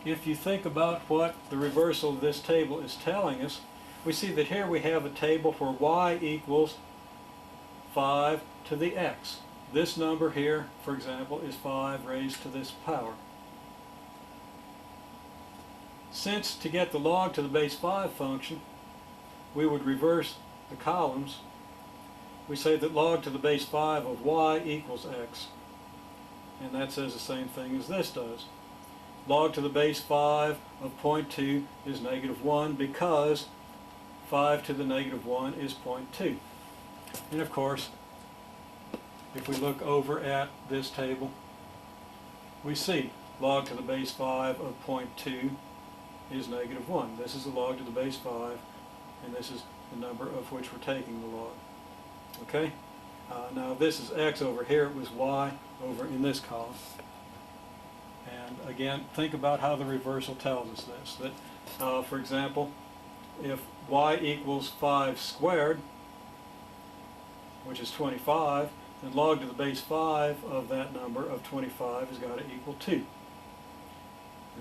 if you think about what the reversal of this table is telling us, we see that here we have a table for y equals 5 to the x. This number here, for example, is 5 raised to this power. Since to get the log to the base 5 function, we would reverse the columns, we say that log to the base 5 of y equals x. And that says the same thing as this does. Log to the base 5 of 0.2 is negative 1 because 5 to the negative 1 is 0.2. And of course, if we look over at this table, we see log to the base 5 of 0.2 is negative 1. This is the log to the base 5, and this is the number of which we're taking the log. Okay? Now this is x over here, it was y over in this column. And again, think about how the reversal tells us this. That, for example, if y equals 5 squared, which is 25, then log to the base 5 of that number of 25 has got to equal 2.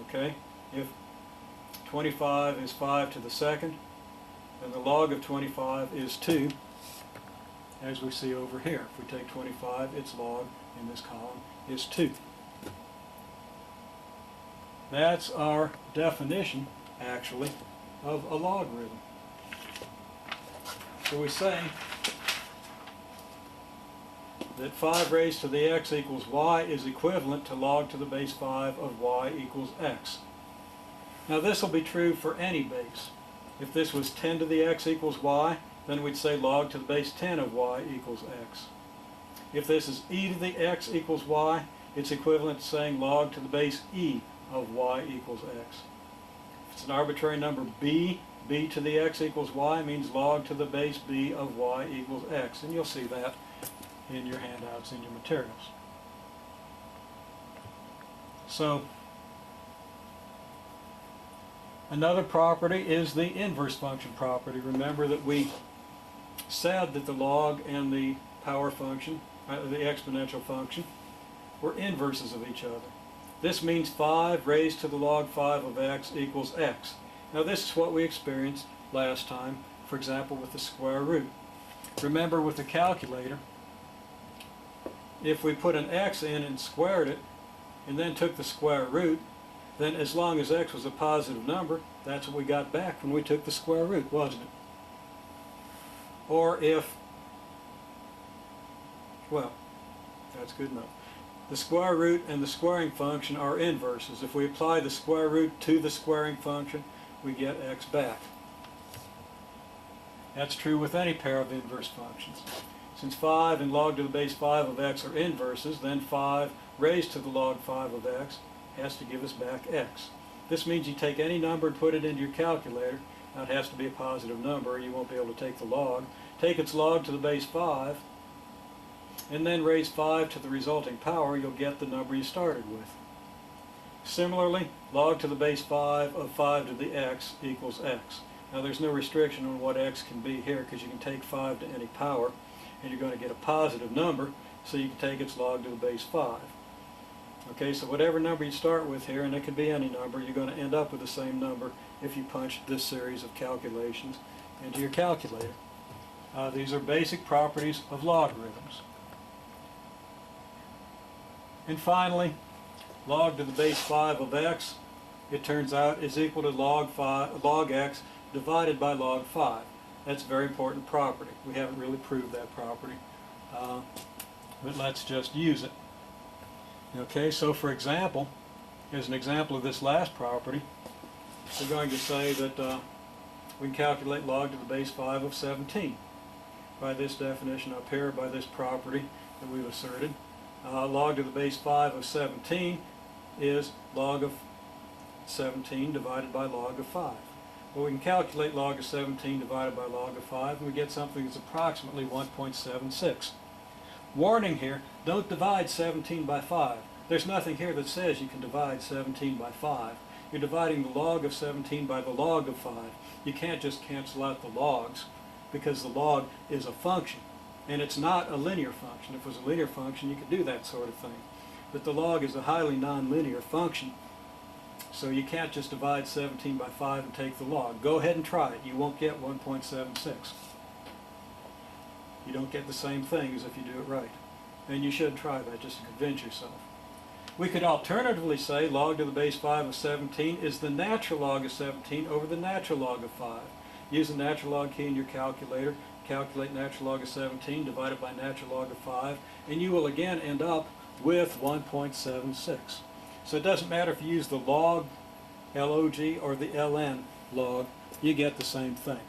Okay? If 25 is 5 to the second, then the log of 25 is 2, as we see over here. If we take 25, its log in this column is 2. That's our definition, actually, of a logarithm. So we say that 5 raised to the x equals y is equivalent to log to the base 5 of y equals x. Now this will be true for any base. If this was 10 to the x equals y, then we'd say log to the base 10 of y equals x. If this is e to the x equals y, it's equivalent to saying log to the base e of y equals x. If it's an arbitrary number b, b to the x equals y means log to the base b of y equals x. And you'll see that in your handouts, in your materials. So, another property is the inverse function property. Remember that we said that the log and the power function, the exponential function, were inverses of each other. This means 5 raised to the log 5 of x equals x. Now this is what we experienced last time, for example, with the square root. Remember with the calculator, if we put an x in and squared it, and then took the square root, then as long as x was a positive number, that's what we got back when we took the square root, wasn't it? Or if, well, that's good enough. The square root and the squaring function are inverses. If we apply the square root to the squaring function, we get x back. That's true with any pair of inverse functions. Since 5 and log to the base 5 of x are inverses, then 5 raised to the log 5 of x has to give us back x. This means you take any number and put it into your calculator. Now it has to be a positive number, or you won't be able to take the log. Take its log to the base 5, and then raise 5 to the resulting power, you'll get the number you started with. Similarly, log to the base 5 of 5 to the x equals x. Now there's no restriction on what x can be here, because you can take 5 to any power, and you're going to get a positive number, so you can take its log to the base 5. Okay, so whatever number you start with here, and it could be any number, you're going to end up with the same number if you punch this series of calculations into your calculator. These are basic properties of logarithms. And finally, log to the base 5 of x, it turns out, is equal to log x divided by log 5. That's a very important property. We haven't really proved that property, but let's just use it. Okay, so for example, as an example of this last property, we're going to say that we can calculate log to the base 5 of 17 by this definition up here, by this property that we've asserted. Log to the base 5 of 17 is log of 17 divided by log of 5. Well, we can calculate log of 17 divided by log of 5, and we get something that's approximately 1.76. Warning here, don't divide 17 by 5. There's nothing here that says you can divide 17 by 5. You're dividing the log of 17 by the log of 5. You can't just cancel out the logs, because the log is a function, and it's not a linear function. If it was a linear function, you could do that sort of thing. But the log is a highly nonlinear function, So you can't just divide 17 by 5 and take the log. Go ahead and try it. You won't get 1.76. You don't get the same thing as if you do it right. And you should try that just to convince yourself. We could alternatively say log to the base 5 of 17 is the natural log of 17 over the natural log of 5. Use the natural log key in your calculator, calculate natural log of 17, divide it by natural log of 5, and you will again end up with 1.76. So it doesn't matter if you use the log, log, or the ln log, you get the same thing.